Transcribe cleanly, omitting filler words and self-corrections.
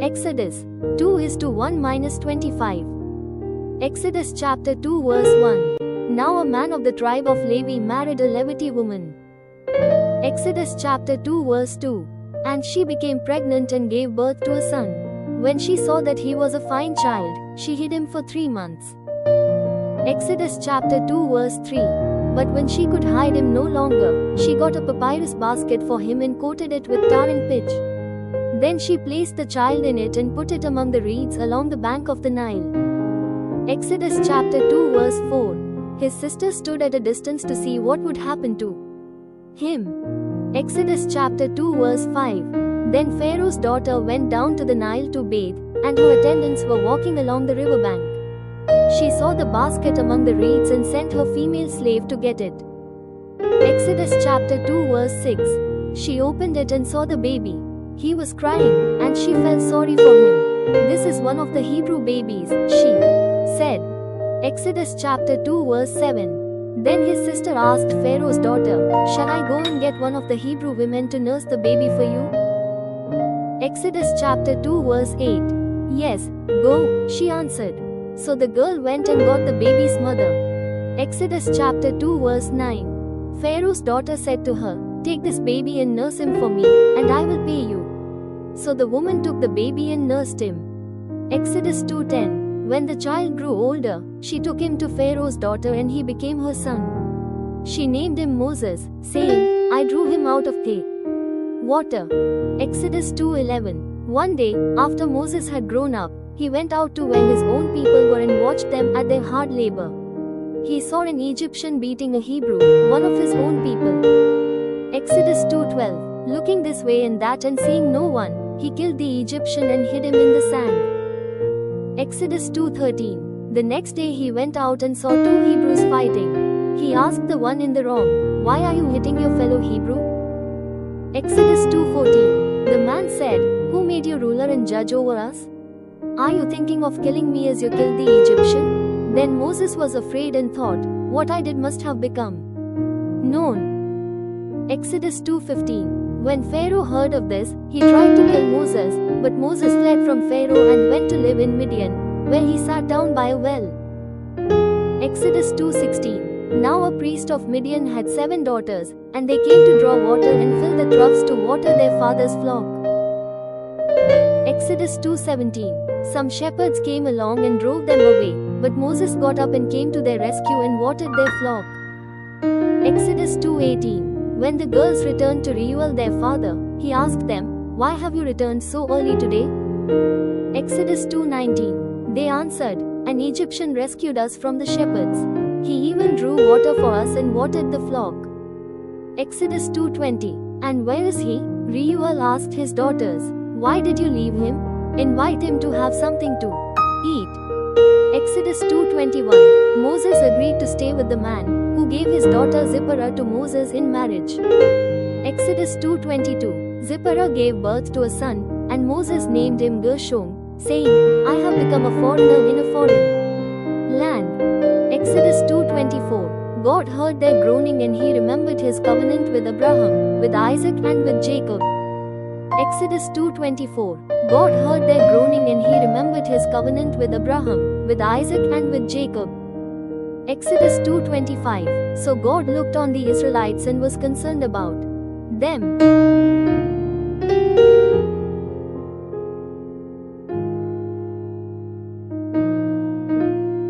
Exodus 2:1-25. Exodus chapter 2 verse 1. Now a man of the tribe of Levi married a Levite woman. Exodus chapter 2 verse 2. And she became pregnant and gave birth to a son. When she saw that he was a fine child, she hid him for 3 months. Exodus chapter 2 verse 3. But when she could hide him no longer, she got a papyrus basket for him and coated it with tar and pitch. Then she placed the child in it and put it among the reeds along the bank of the Nile. Exodus chapter 2 verse 4. His sister stood at a distance to see what would happen to him. Exodus chapter 2 verse 5. Then Pharaoh's daughter went down to the Nile to bathe, and her attendants were walking along the riverbank. She saw the basket among the reeds and sent her female slave to get it. Exodus chapter 2 verse 6. She opened it and saw the baby. He was crying, and she felt sorry for him. "This is one of the Hebrew babies," she said. Exodus chapter 2 verse 7. Then his sister asked Pharaoh's daughter, "Shall I go and get one of the Hebrew women to nurse the baby for you?" Exodus chapter 2 verse 8. "Yes, go," she answered. So the girl went and got the baby's mother. Exodus chapter 2 verse 9. Pharaoh's daughter said to her, "Take this baby and nurse him for me, and I will pay you." So the woman took the baby and nursed him. Exodus 2:10. When the child grew older, she took him to Pharaoh's daughter and he became her son. She named him Moses, saying, "I drew him out of the water." Exodus 2:11. One day, after Moses had grown up, he went out to where his own people were and watched them at their hard labor. He saw an Egyptian beating a Hebrew, one of his own people. Exodus 2:12. Looking this way and that and seeing no one, he killed the Egyptian and hid him in the sand. Exodus 2:13. The next day he went out and saw 2 Hebrews fighting. He asked the one in the wrong, "Why are you hitting your fellow Hebrew?" Exodus 2:14. The man said, "Who made you ruler and judge over us? Are you thinking of killing me as you killed the Egyptian?" Then Moses was afraid and thought, "What I did must have become known." Exodus 2:15. When Pharaoh heard of this, he tried to kill Moses, but Moses fled from Pharaoh and went to live in Midian, where he sat down by a well. Exodus 2:16. Now a priest of Midian had 7 daughters, and they came to draw water and fill the troughs to water their father's flock. Exodus 2:17. Some shepherds came along and drove them away, but Moses got up and came to their rescue and watered their flock. Exodus 2:18. When the girls returned to Reuel their father, he asked them, "Why have you returned so early today?" Exodus 2:19. They answered, "An Egyptian rescued us from the shepherds. He even drew water for us and watered the flock." Exodus 2:20. And where is he? Reuel asked his daughters. "Why did you leave him? Invite him to have something to eat." Exodus 2:21. Moses agreed to stay with the man, who gave his daughter Zipporah to Moses in marriage. Exodus 2:22. Zipporah gave birth to a son, and Moses named him Gershom, saying, "I have become a foreigner in a foreign land." Exodus 2:24. God heard their groaning and he remembered his covenant with Abraham, with Isaac and with Jacob. Exodus 2:24. God heard their groaning and he remembered his covenant with Abraham, with Isaac and with Jacob. Exodus 2:25. So God looked on the Israelites and was concerned about them.